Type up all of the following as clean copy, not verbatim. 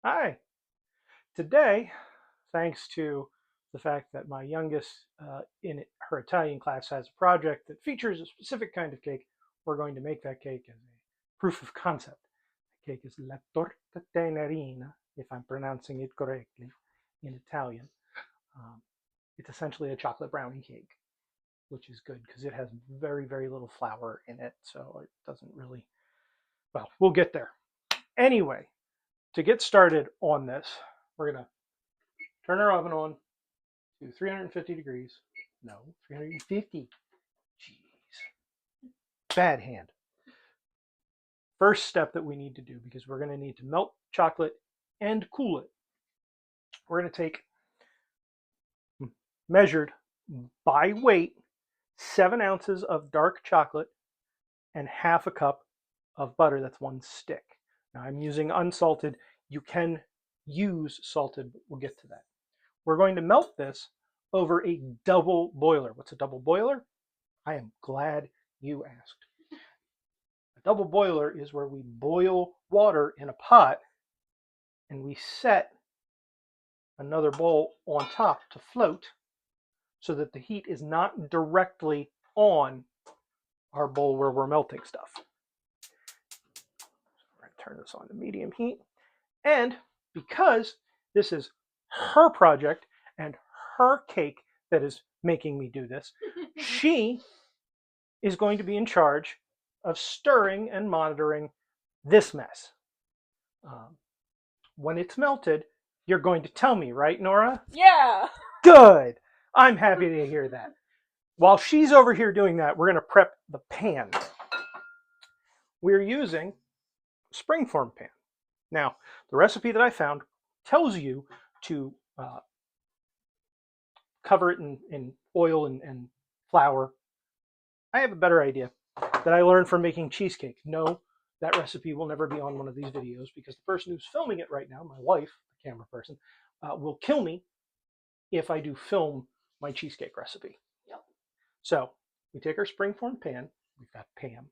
Hi. Today, thanks to the fact that my youngest in her Italian class has a project that features a specific kind of cake, we're going to make that cake as a proof of concept. The cake is La Torta Tenerina, if I'm pronouncing it correctly in Italian. Um, it's essentially a chocolate brownie cake, which is good because it has very, very little flour in it, so it doesn't really, well, we'll get there. Anyway, to get started on this, we're going to turn our oven on to 350 degrees. No, 350. Jeez. Bad hand. First step that we need to do, because we're going to need to melt chocolate and cool it. We're going to take, measured by weight, 7 ounces of dark chocolate and half a cup of butter. That's 1 stick. Now I'm using unsalted. You can use salted, but we'll get to that. We're going to melt this over a double boiler. What's a double boiler? I am glad you asked. A double boiler is where we boil water in a pot and we set another bowl on top to float so that the heat is not directly on our bowl where we're melting stuff. So we're going to turn this on to medium heat. And because this is her project and her cake that is making me do this, she is going to be in charge of stirring and monitoring this mess. When it's melted, you're going to tell me, right, Nora? Yeah. Good. I'm happy to hear that. While she's over here doing that, we're going to prep the pan. We're using springform pan. Now, the recipe that I found tells you to cover it in oil and flour. I have a better idea that I learned from making cheesecake. No, that recipe will never be on one of these videos because the person who's filming it right now, my wife, the camera person, will kill me if I do film my cheesecake recipe. Yep. So we take our springform pan. We've got Pam.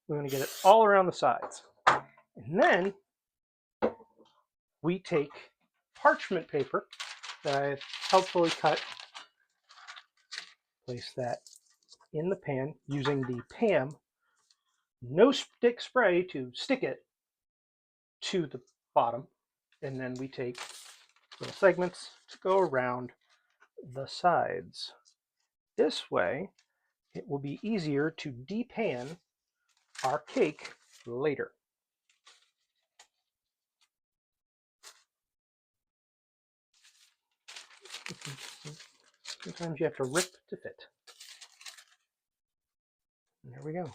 We want to get it all around the sides. And then we take parchment paper that I've helpfully cut, place that in the pan using the Pam no stick spray to stick it to the bottom. And then we take little segments to go around the sides. This way, it will be easier to depan our cake later. Sometimes you have to rip to fit. And there we go.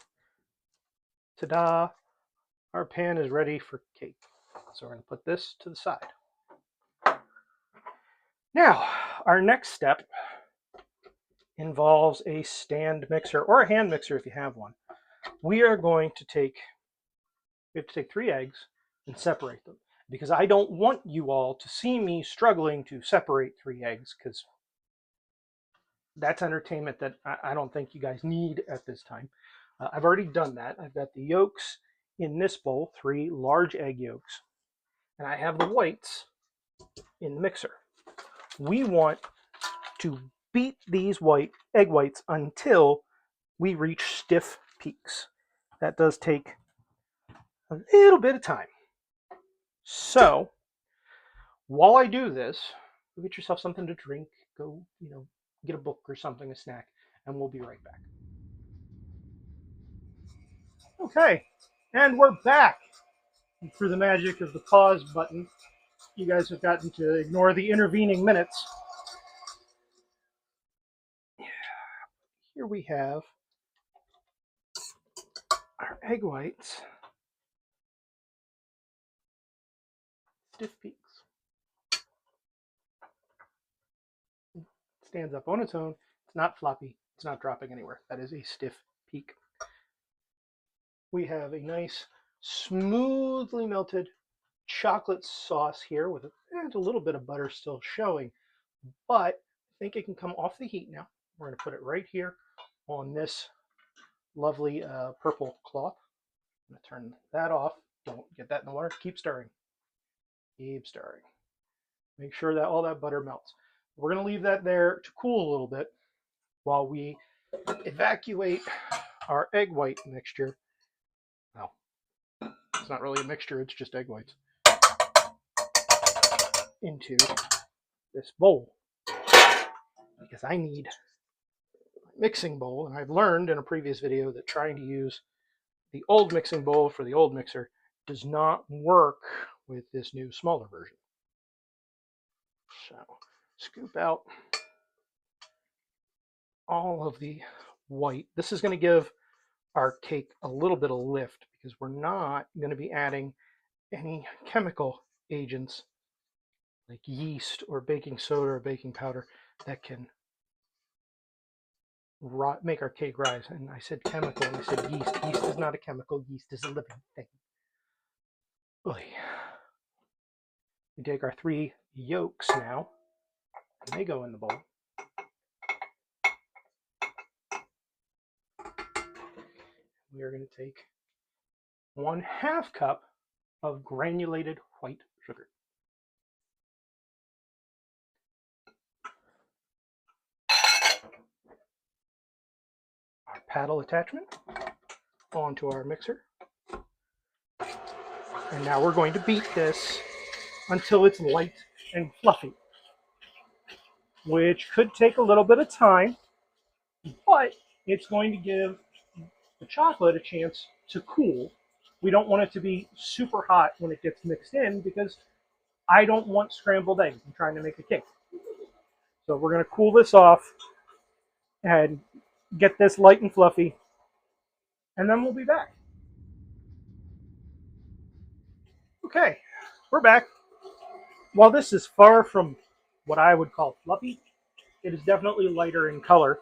Ta-da! Our pan is ready for cake. So we're going to put this to the side. Now, our next step involves a stand mixer or a hand mixer if you have one. We have to take 3 eggs and separate them because I don't want you all to see me struggling to separate 3 eggs because that's entertainment that I don't think you guys need at this time. I've already done that. I've got the yolks in this bowl, 3 large egg yolks, and I have the whites in the mixer. We want to beat these egg whites until we reach stiff peaks. That does take a little bit of time. So while I do this, go get yourself something to drink, go, get a book or something, a snack, and we'll be right back. Okay, and we're back. And through the magic of the pause button, you guys have gotten to ignore the intervening minutes. Here we have our egg whites. Stiff peaks. It stands up on its own. It's not floppy. It's not dropping anywhere. That is a stiff peak. We have a nice, smoothly melted chocolate sauce here with a little bit of butter still showing, but I think it can come off the heat now. We're going to put it right here on this lovely purple cloth. I'm going to turn that off Don't get that in the water. Keep stirring. Keep stirring. Make sure that all that butter melts. We're going to leave that there to cool a little bit while we evacuate our egg white mixture. Well, it's not really a mixture, it's just egg whites. Into this bowl. Because I need a mixing bowl, and I've learned in a previous video that trying to use the old mixing bowl for the old mixer does not work with this new smaller version. So scoop out all of the white. This is going to give our cake a little bit of lift because we're not going to be adding any chemical agents like yeast or baking soda or baking powder that can make our cake rise. And I said chemical, and I said yeast. Yeast is not a chemical. Yeast is a living thing. Oy. We take our 3 yolks now, and they go in the bowl. We are going to take 1/2 cup of granulated white sugar. Our paddle attachment onto our mixer. And now we're going to beat this until it's light and fluffy, which could take a little bit of time, but it's going to give the chocolate a chance to cool. We don't want it to be super hot when it gets mixed in because I don't want scrambled eggs. I'm trying to make a cake. So we're going to cool this off and get this light and fluffy, and then we'll be back. Okay, we're back. While this is far from what I would call fluffy, it is definitely lighter in color,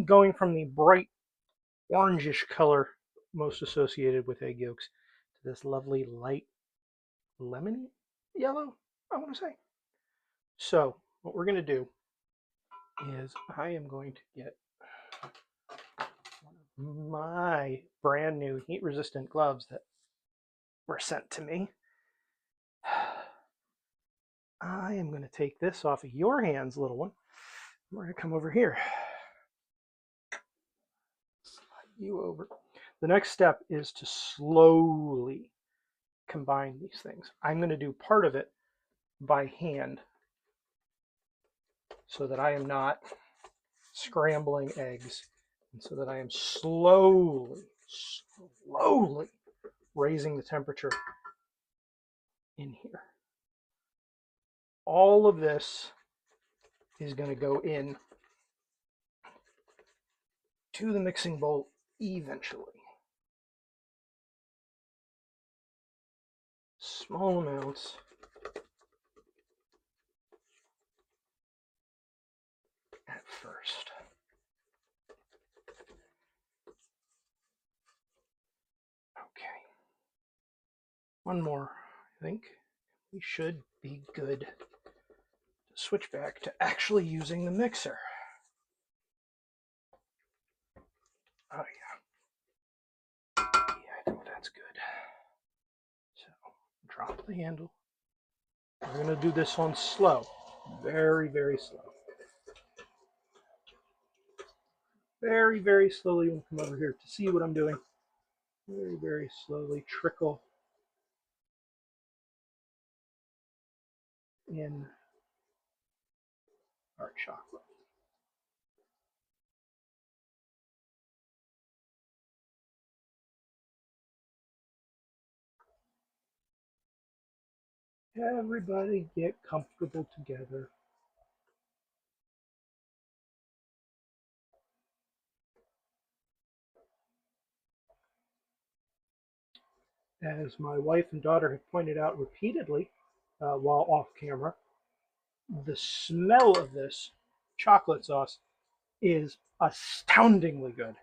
going from the bright orangish color most associated with egg yolks to this lovely light lemony yellow, I want to say. So what we're going to do is I am going to get one of my brand new heat resistant gloves that were sent to me. I am going to take this off of your hands, little one. We're going to come over here. Slide you over. The next step is to slowly combine these things. I'm going to do part of it by hand so that I am not scrambling eggs, and so that I am slowly raising the temperature in here. All of this is going to go in to the mixing bowl eventually. Small amounts. At first. Okay. One more, I think. We should be good to switch back to actually using the mixer. Oh yeah. Yeah, I think that's good. So, drop the handle. We're going to do this on slow. Very, very slow. Very, very slowly. We'll come over here to see what I'm doing. Very, very slowly trickle in our chocolate. Everybody get comfortable together. As my wife and daughter have pointed out repeatedly while off camera, the smell of this chocolate sauce is astoundingly good.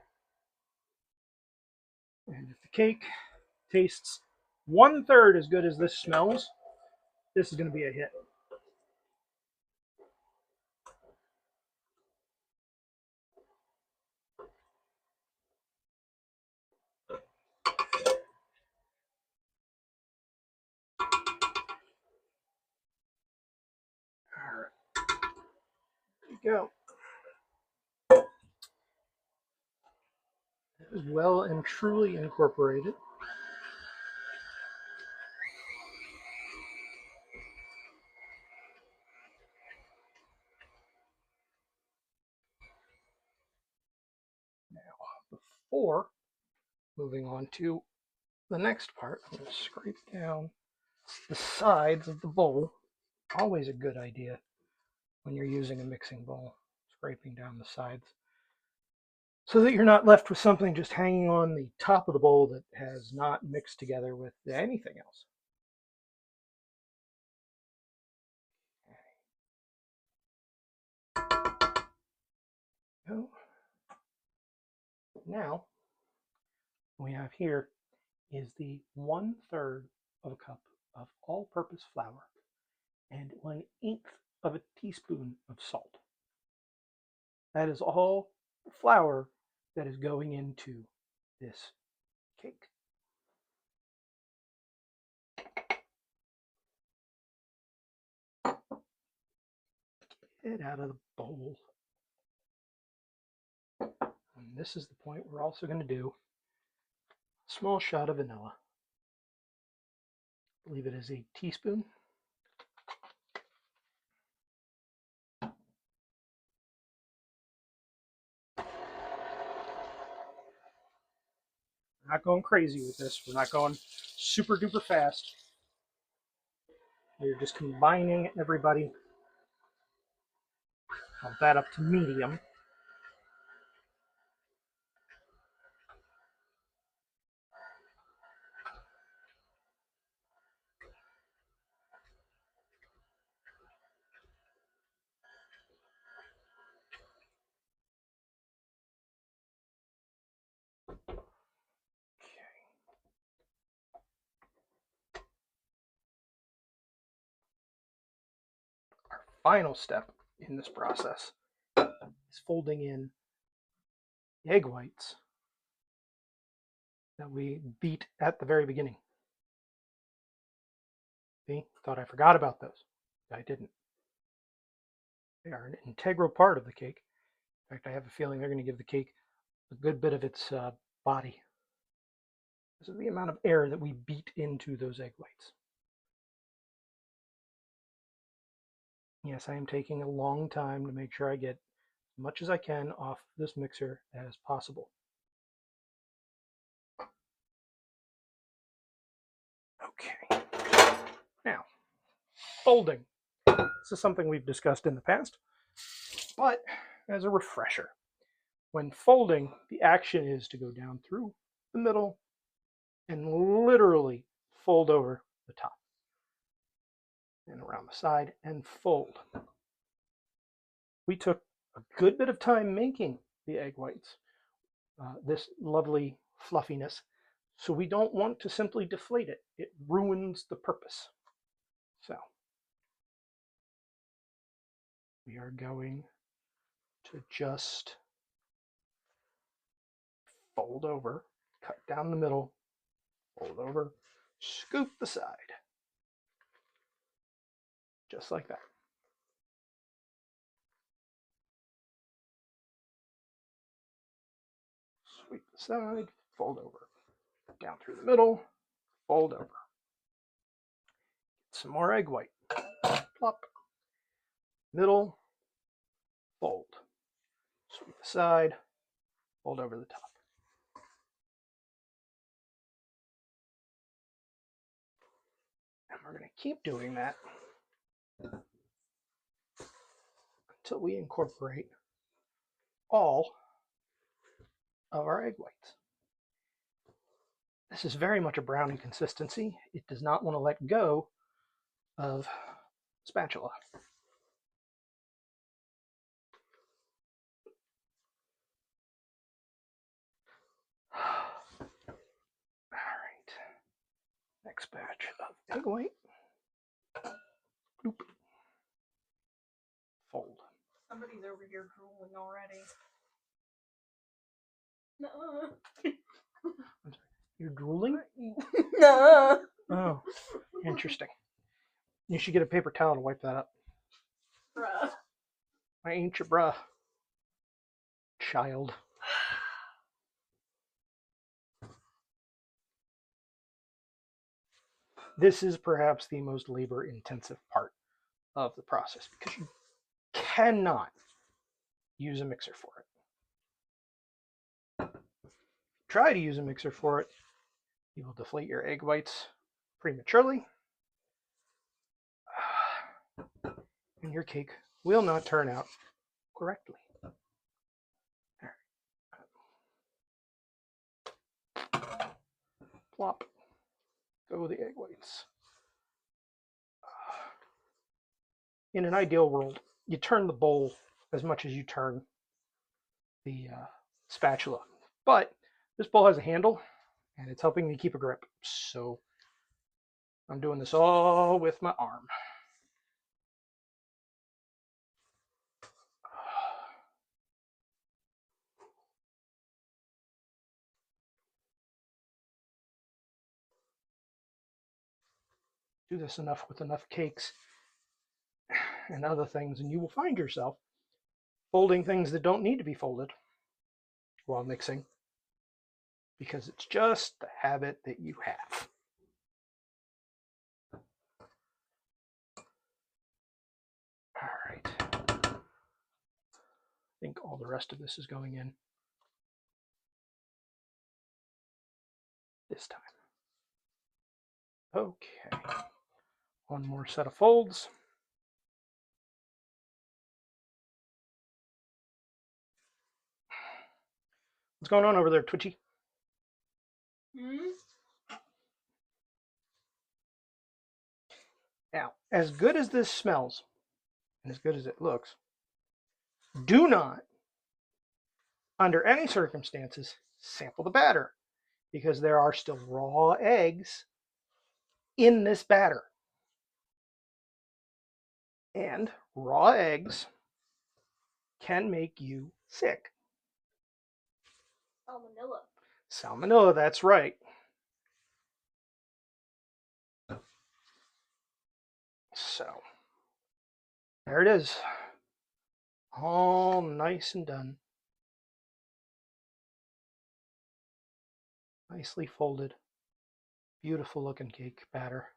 And if the cake tastes 1/3 as good as this smells, this is going to be a hit. we go. It is well and truly incorporated. Now, before moving on to the next part, I'm going to scrape down the sides of the bowl. Always a good idea when you're using a mixing bowl, scraping down the sides, so that you're not left with something just hanging on the top of the bowl that has not mixed together with anything else. So, now, what we have here is the 1/3 of a cup of all-purpose flour and 1/8 of a teaspoon of salt. That is all the flour that is going into this cake. Get out of the bowl. And this is the point we're also going to do a small shot of vanilla. I believe it is a teaspoon. We're not going crazy with this. We're not going super duper fast. We're just combining everybody. Bump that up to medium. Our final step in this process is folding in the egg whites that we beat at the very beginning. See, thought I forgot about those. I didn't. They are an integral part of the cake. In fact, I have a feeling they're going to give the cake a good bit of its body. This is the amount of air that we beat into those egg whites. Yes, I am taking a long time to make sure I get as much as I can off this mixer as possible. Okay. Now, folding. This is something we've discussed in the past, but as a refresher, when folding, the action is to go down through the middle and literally fold over the top and around the side and fold. We took a good bit of time making the egg whites, this lovely fluffiness, so we don't want to simply deflate it. It ruins the purpose. So we are going to just fold over, cut down the middle, fold over, scoop the side, just like that. Sweep the side, fold over, down through the middle, fold over. Some more egg white, plop, middle, fold. Sweep the side, fold over the top. And we're going to keep doing that until we incorporate all of our egg whites. This is very much a brownie consistency. It does not want to let go of spatula. All right. Next batch of egg white. Bloop. Fold. Somebody's over here drooling already. No. You're drooling? No. Oh, interesting. You should get a paper towel to wipe that up. Bruh. I ain't your bruh, child. This is perhaps the most labor-intensive part of the process because you cannot use a mixer for it. Try to use a mixer for it, you will deflate your egg whites prematurely, and your cake will not turn out correctly. Plop. Go the egg whites. In an ideal world, you turn the bowl as much as you turn the spatula. But this bowl has a handle, and it's helping me keep a grip. So I'm doing this all with my arm. Do this enough with enough cakes and other things, and you will find yourself folding things that don't need to be folded while mixing because it's just the habit that you have. All right. I think all the rest of this is going in this time. Okay. One more set of folds. What's going on over there, Twitchy? Now, as good as this smells, and as good as it looks, do not, under any circumstances, sample the batter because there are still raw eggs in this batter. And raw eggs can make you sick. Salmonella. Salmonella, that's right. So, there it is. All nice and done. Nicely folded. Beautiful looking cake batter.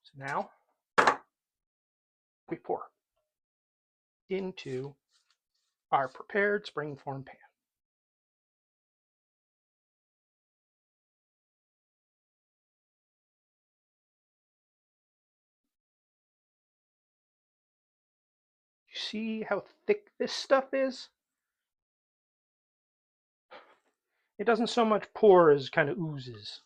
So now, we pour into our prepared springform pan. You see how thick this stuff is? It doesn't so much pour as kind of oozes.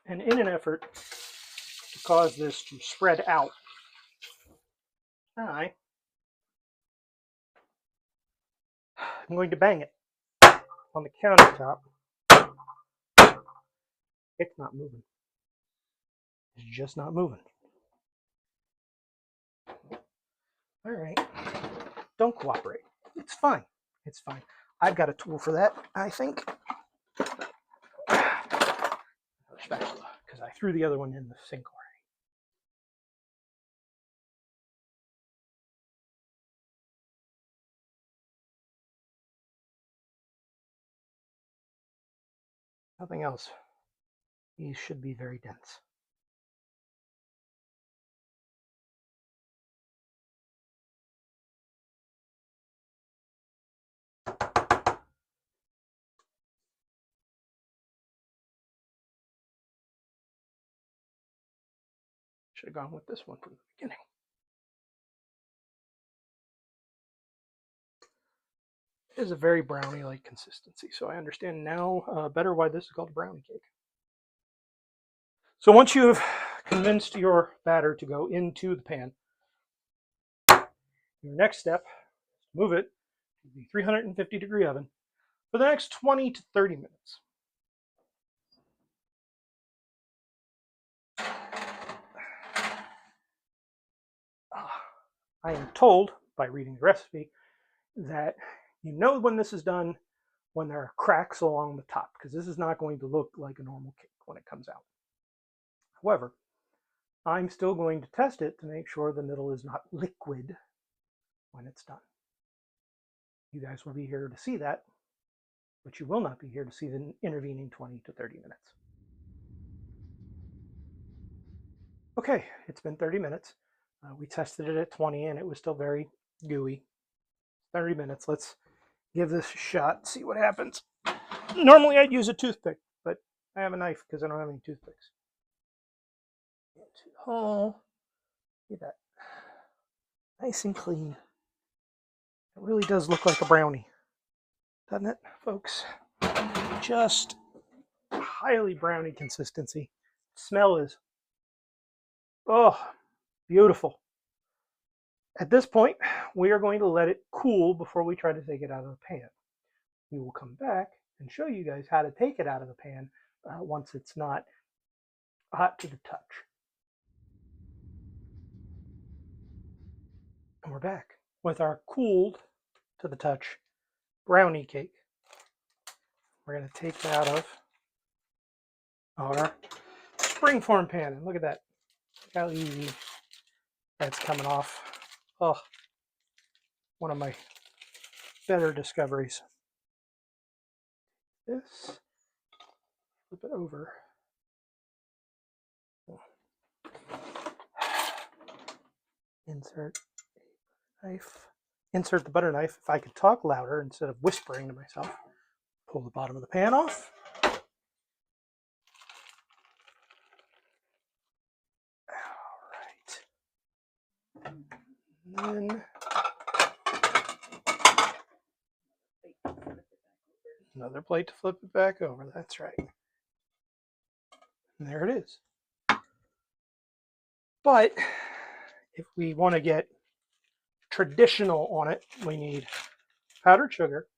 And in an effort to cause this to spread out, I'm going to bang it on the countertop. It's not moving. It's just not moving. All right. Don't cooperate. It's fine. It's fine. I've got a tool for that, I think. Another spatula, because I threw the other one in the sink already. Nothing else. These should be very dense. Should have gone with this one from the beginning. It is a very brownie-like consistency, so I understand now better why this is called a brownie cake. So once you have convinced your batter to go into the pan, Your next step is to move it to the 350-degree oven for the next 20 to 30 minutes. I am told by reading the recipe that you know when this is done when there are cracks along the top, because this is not going to look like a normal cake when it comes out. However, I'm still going to test it to make sure the middle is not liquid when it's done. You guys will be here to see that, but you will not be here to see the intervening 20 to 30 minutes. Okay, it's been 30 minutes. We tested it at 20 and it was still very gooey. 30 minutes. Let's give this a shot and see what happens. Normally I'd use a toothpick, but I have a knife because I don't have any toothpicks. Oh, look at that. Nice and clean. It really does look like a brownie, doesn't it, folks? Just highly brownie consistency. Smell is, oh, beautiful. At this point, we are going to let it cool before we try to take it out of the pan. We will come back and show you guys how to take it out of the pan once it's not hot to the touch. And we're back with our cooled to the touch brownie cake. We're going to take it out of our springform pan. And look at that. Look how easy that's coming off. Oh, one of my better discoveries. This, flip it over. Insert a knife. Insert the butter knife. If I could talk louder instead of whispering to myself. Pull the bottom of the pan off. All right. And then another plate to flip it back over. That's right. And there it is. But if we want to get traditional on it, we need powdered sugar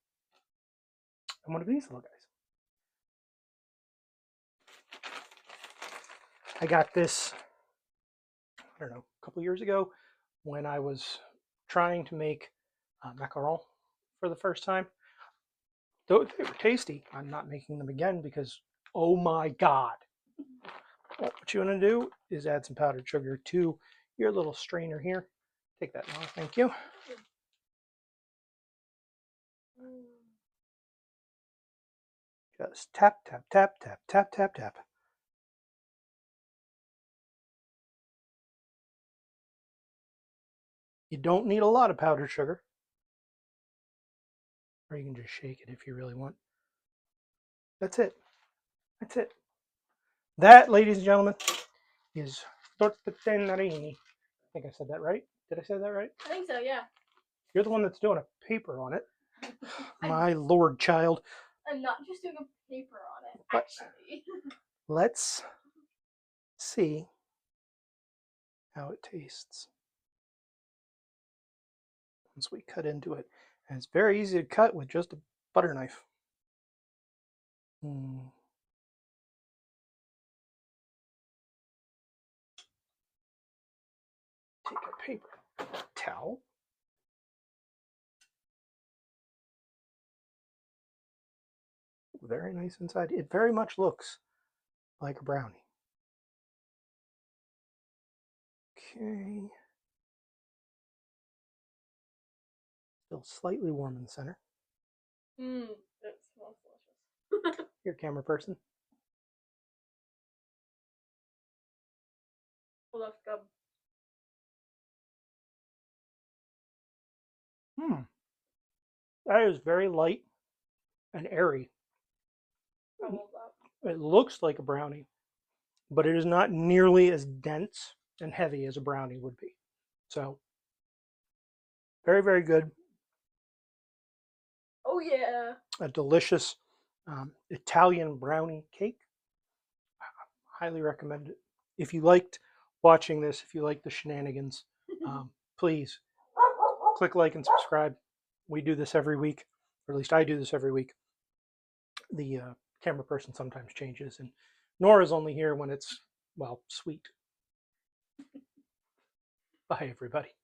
and one of these little guys. I got this, I don't know, a couple years ago when I was trying to make macarons for the first time. Though they were tasty, I'm not making them again because, oh my God. What you want to do is add some powdered sugar to your little strainer here. Take that now, thank you. Just tap, tap, tap, tap, tap, tap, tap. You don't need a lot of powdered sugar. Or you can just shake it if you really want. That's it. That's it. That, ladies and gentlemen, is Torta Tenerina. I think I said that right. Did I say that right? I think so, yeah. You're the one that's doing a paper on it. My lord, child. I'm not just doing a paper on it, But actually. let's see how it tastes once we cut into it. And it's very easy to cut with just a butter knife. Take a paper towel. Very nice inside. It very much looks like a brownie. Okay. Still slightly warm in the center. That smells delicious. Here, camera person. Well, that's good. That is very light and airy. I love that. It looks like a brownie, but it is not nearly as dense and heavy as a brownie would be. So, very, very good. Oh, yeah. A delicious Italian brownie cake. Highly recommend it. If you liked watching this, if you like the shenanigans, please click like and subscribe. We do this every week, or at least I do this every week. The camera person sometimes changes, and Nora's only here when it's, well, sweet. Bye, everybody.